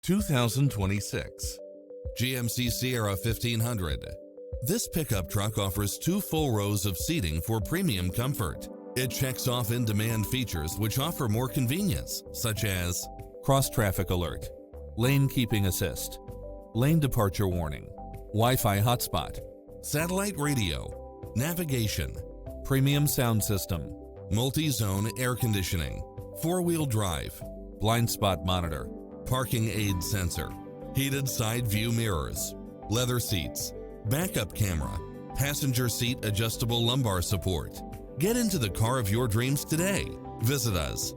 2026 GMC Sierra 1500. This pickup truck offers 2 full rows of seating for premium comfort. It checks off in-demand features which offer more convenience, such as cross-traffic alert, lane keeping assist, lane departure warning, Wi-Fi hotspot, satellite radio, navigation, premium sound system, multi-zone air conditioning, 4-wheel drive, blind spot monitor, parking aid sensor, heated side view mirrors, leather seats, backup camera, passenger seat adjustable lumbar support. Get into the car of your dreams today. Visit us.